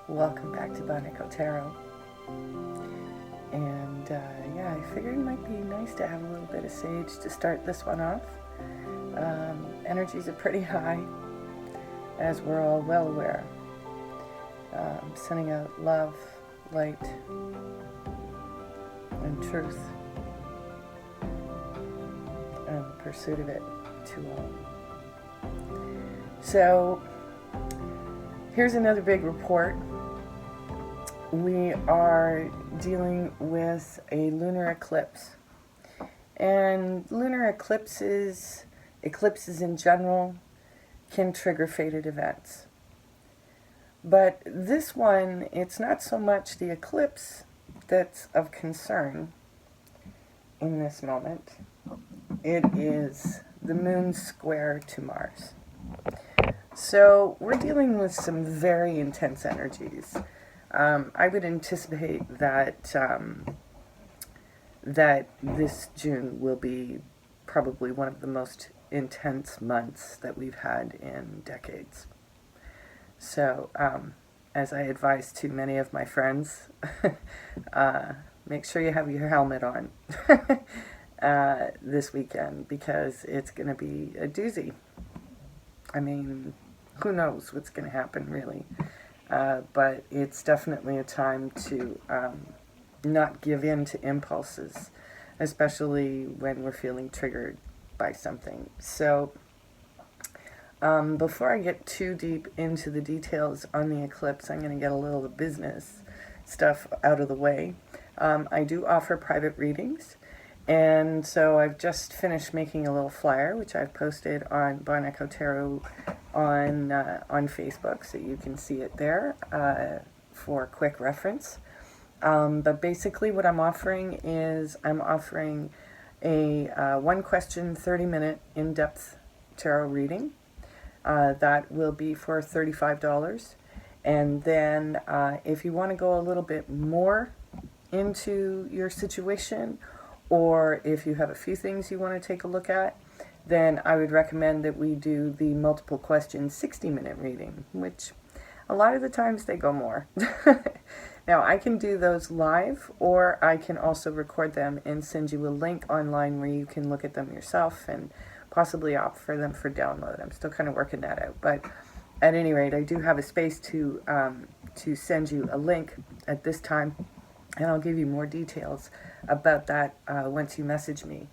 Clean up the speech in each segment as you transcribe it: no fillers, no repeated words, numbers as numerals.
Welcome back to Bonico Tarot. And yeah, I figured it might be nice to have a little bit of sage to start this one off. Energies are pretty high, as we're all well aware. Sending out love, light, and truth, and the pursuit of it to all. So, here's another big report. We are dealing with a lunar eclipse. And lunar eclipses in general, can trigger fated events. But this one, it's not so much the eclipse that's of concern in this moment. It is the moon square to Mars. So we're dealing with some very intense energies. I would anticipate that that this June will be probably one of the most intense months that we've had in decades. So, as I advise to many of my friends, make sure you have your helmet on this weekend, because it's going to be a doozy. I mean, who knows what's going to happen, really. But it's definitely a time to not give in to impulses, especially when we're feeling triggered by something. So before I get too deep into the details on the eclipse, I'm going to get a little business stuff out of the way. I do offer private readings, and so I've just finished making a little flyer, which I've posted on Bonico Tarot on Facebook, so you can see it there for quick reference. But basically what I'm offering is I'm offering a one question 30-minute in-depth tarot reading. That will be for $35. And then if you want to go a little bit more into your situation, or if you have a few things you want to take a look at, then I would recommend that we do the multiple questions 60-minute reading, which a lot of the times they go more. Now, I can do those live, or I can also record them and send you a link online where you can look at them yourself and possibly opt for them for download. I'm still kind of working that out, but at any rate, I do have a space to send you a link at this time, and I'll give you more details about that once you message me.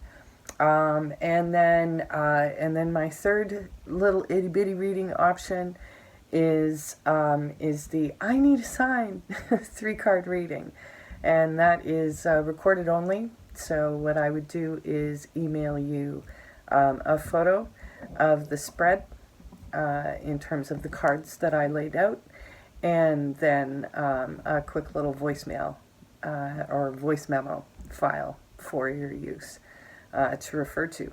And then my third little itty bitty reading option is the I Need a Sign 3-card reading, and that is recorded only. So what I would do is email you a photo of the spread in terms of the cards that I laid out, and then a quick little voicemail or voice memo file for your use to refer to.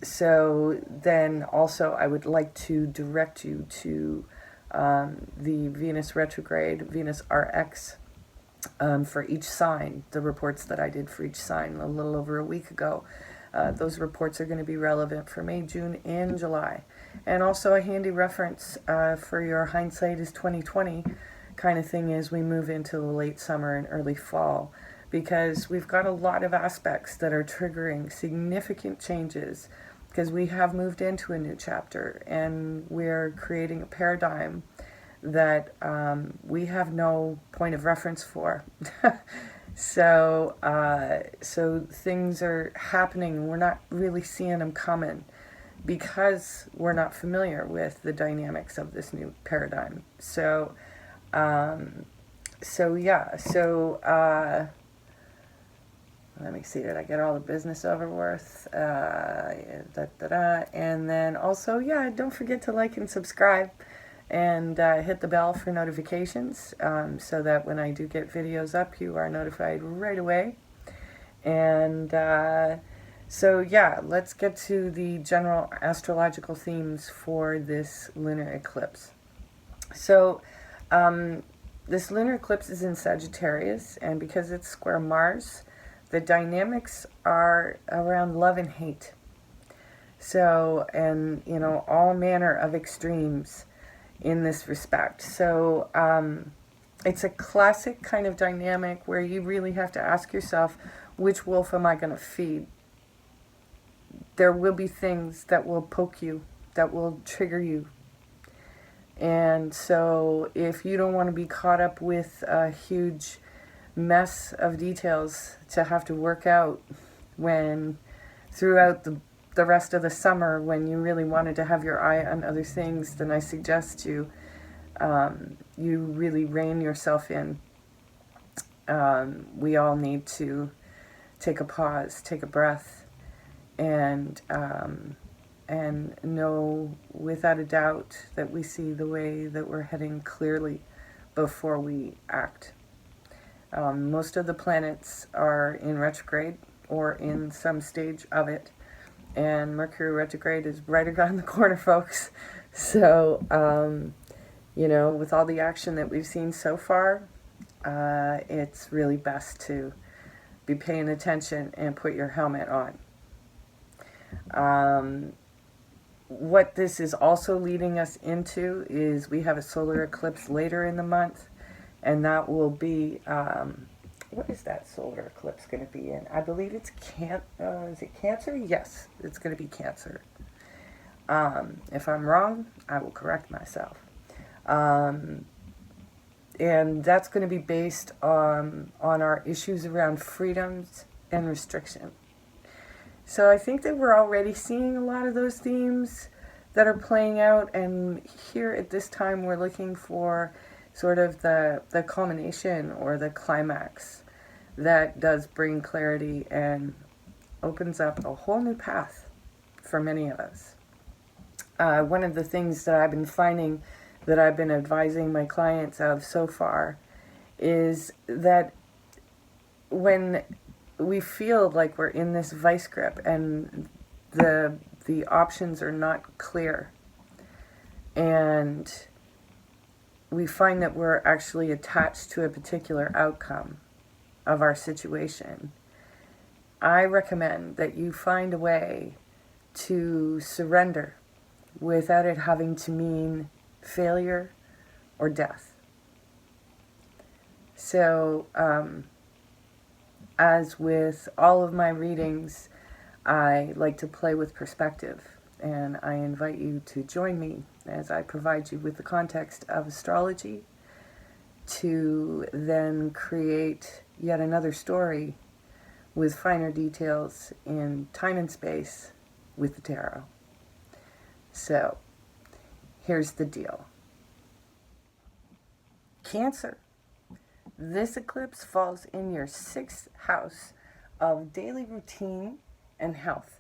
So then also I would like to direct you to the Venus retrograde, Venus RX, for each sign, the reports that I did for each sign a little over a week ago. Those reports are going to be relevant for May, June, and July. And also a handy reference for your hindsight is 2020 kind of thing as we move into the late summer and early fall, because we've got a lot of aspects that are triggering significant changes, because we have moved into a new chapter and we're creating a paradigm that we have no point of reference for. So things are happening, we're not really seeing them coming because we're not familiar with the dynamics of this new paradigm. So Let me see, did I get all the business over with? And then also, yeah, don't forget to like and subscribe and hit the bell for notifications so that when I do get videos up, you are notified right away. And so, yeah, let's get to the general astrological themes for this lunar eclipse. So, this lunar eclipse is in Sagittarius, and because it's square Mars, the dynamics are around love and hate. So, and, you know, all manner of extremes in this respect. So, it's a classic kind of dynamic where you really have to ask yourself, which wolf am I going to feed? There will be things that will poke you, that will trigger you. And so if you don't want to be caught up with a huge mess of details to have to work out when throughout the rest of the summer, when you really wanted to have your eye on other things, then I suggest you really rein yourself in. We all need to take a pause, take a breath, and know without a doubt that we see the way that we're heading clearly before we act. Most of the planets are in retrograde or in some stage of it, and Mercury retrograde is right around the corner, folks. So, you know, with all the action that we've seen so far, it's really best to be paying attention and put your helmet on. What this is also leading us into is we have a solar eclipse later in the month, and that will be, what is that solar eclipse going to be in? I believe it's is it Cancer? Yes, it's going to be Cancer. If I'm wrong, I will correct myself. And that's going to be based on our issues around freedoms and restriction. So I think that we're already seeing a lot of those themes that are playing out, and here at this time we're looking for sort of the culmination or the climax that does bring clarity and opens up a whole new path for many of us. One of the things that I've been finding that I've been advising my clients of so far is that when we feel like we're in this vice grip and the options are not clear, and we find that we're actually attached to a particular outcome of our situation, I recommend that you find a way to surrender without it having to mean failure or death. So, as with all of my readings, I like to play with perspective, and I invite you to join me as I provide you with the context of astrology to then create yet another story with finer details in time and space with the tarot. So, here's the deal. Cancer. This eclipse falls in your 6th house of daily routine and health.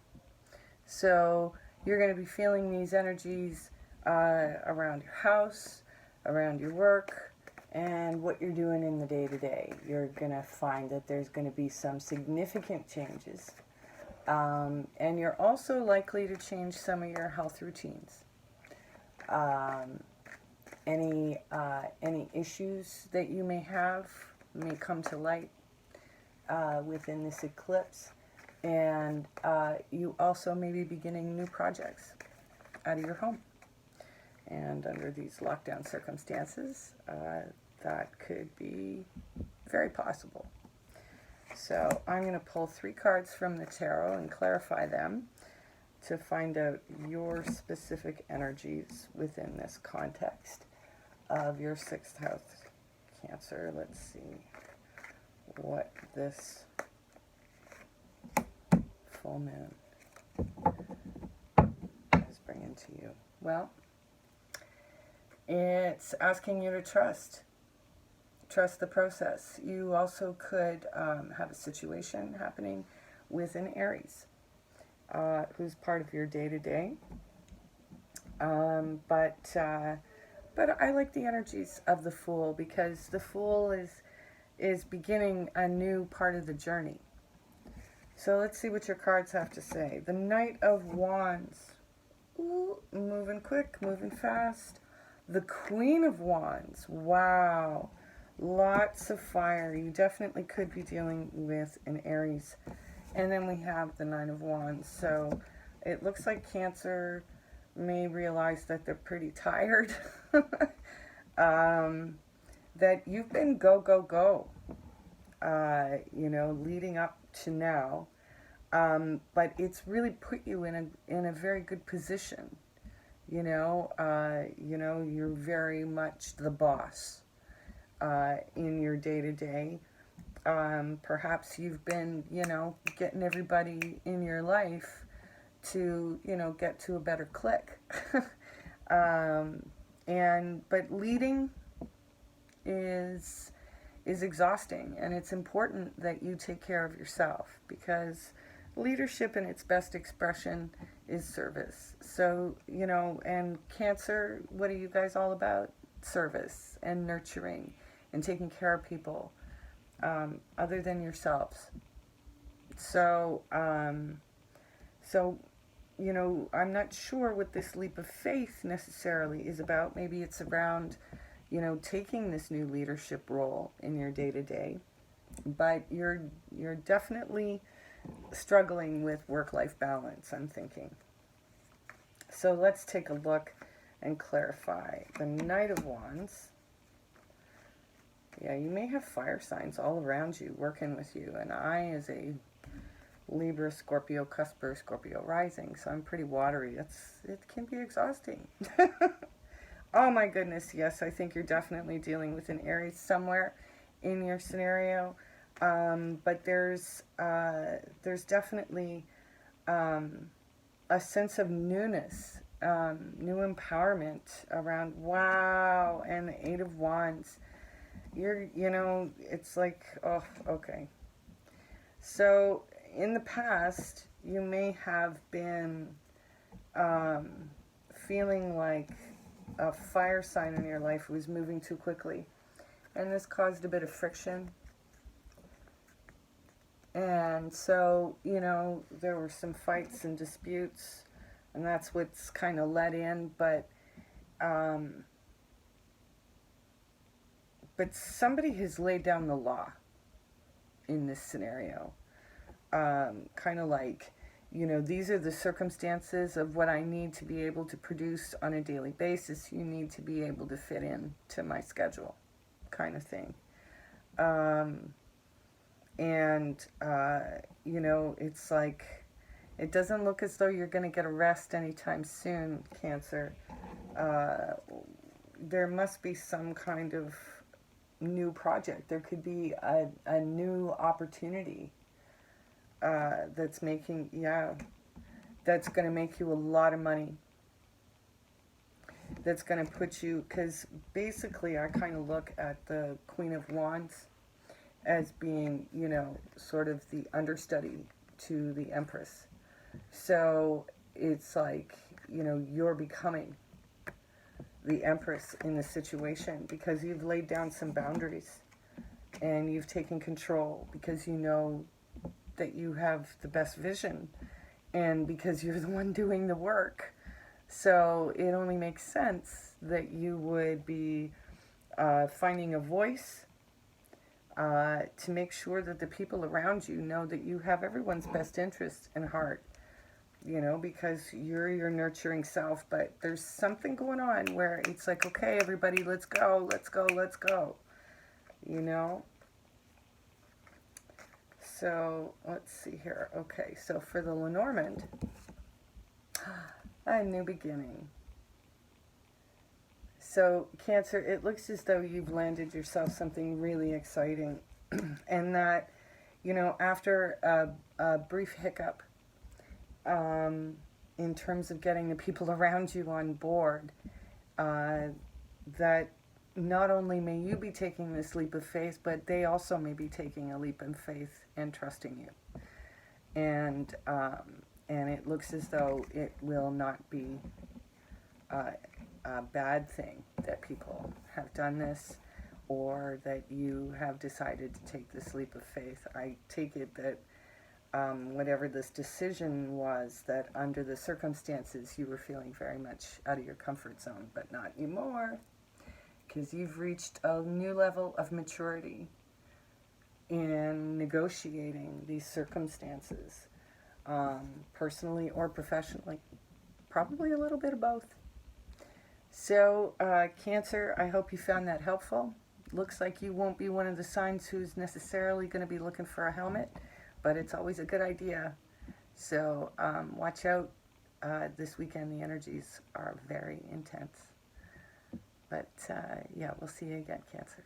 So you're going to be feeling these energies around your house, around your work, and what you're doing in the day-to-day. You're going to find that there's going to be some significant changes. And you're also likely to change some of your health routines. Any issues that you may have may come to light within this eclipse, and you also may be beginning new projects out of your home. And under these lockdown circumstances, that could be very possible. So I'm going to pull 3 cards from the tarot and clarify them to find out your specific energies within this context of your 6th house, Cancer. Let's see what this full moon is bringing to you. Well, it's asking you to trust trust the process. You also could have a situation happening with an Aries, who's part of your day-to-day. But I like the energies of the Fool, because the Fool is beginning a new part of the journey. So let's see what your cards have to say. The Knight of Wands. Ooh, moving quick, moving fast. The Queen of Wands. Wow. Lots of fire. You definitely could be dealing with an Aries. And then we have the Nine of Wands. So it looks like Cancer may realize that they're pretty tired. That you've been go, go, go, you know, leading up to now. But it's really put you in a very good position. You know, you're very much the boss in your day-to-day. Perhaps you've been, you know, getting everybody in your life to, you know, get to a better click. But leading is exhausting, and it's important that you take care of yourself, because leadership in its best expression is service. So, you know, and Cancer, what are you guys all about? Service and nurturing and taking care of people other than yourselves. So, you know, I'm not sure what this leap of faith necessarily is about. Maybe it's around, you know, taking this new leadership role in your day-to-day. But you're definitely struggling with work-life balance, I'm thinking. So let's take a look and clarify. The Knight of Wands. Yeah, you may have fire signs all around you working with you. And I, as a Libra, Scorpio, Cusper, Scorpio rising, so I'm pretty watery. It can be exhausting. Oh my goodness, yes, I think you're definitely dealing with an Aries somewhere in your scenario. But there's definitely a sense of newness, new empowerment around, wow, and the Eight of Wands. You know, it's like, oh, okay. So in the past, you may have been feeling like a fire sign in your life was moving too quickly. And this caused a bit of friction. And so, you know, there were some fights and disputes, and that's what's kind of let in. But somebody has laid down the law in this scenario. Kind of like, you know, these are the circumstances of what I need to be able to produce on a daily basis. You need to be able to fit in to my schedule, kind of thing. You know, it's like, it doesn't look as though you're going to get a rest anytime soon, Cancer. There must be some kind of new project. There could be a new opportunity that's making, that's going to make you a lot of money. That's going to put you, because basically I kind of look at the Queen of Wands as being, you know, sort of the understudy to the Empress. So it's like, you know, you're becoming the Empress in the situation, because you've laid down some boundaries and you've taken control, because you know that you have the best vision and because you're the one doing the work. So it only makes sense that you would be finding a voice to make sure that the people around you know that you have everyone's best interest in heart, you know, because you're your nurturing self. But there's something going on where it's like, okay, everybody, let's go, let's go, let's go, you know. So let's see here. Okay, so for the Lenormand, a new beginning. So Cancer, it looks as though you've landed yourself something really exciting, and that, you know, after a brief hiccup in terms of getting the people around you on board, that not only may you be taking this leap of faith, but they also may be taking a leap in faith and trusting you. And it looks as though it will not be a bad thing that people have done this, or that you have decided to take this leap of faith. I take it that whatever this decision was, that under the circumstances you were feeling very much out of your comfort zone, but not anymore, because you've reached a new level of maturity in negotiating these circumstances, personally or professionally. Probably a little bit of both. So, Cancer, I hope you found that helpful. Looks like you won't be one of the signs who's necessarily going to be looking for a helmet, but it's always a good idea. So watch out. This weekend the energies are very intense. But yeah, we'll see you again, Cancer.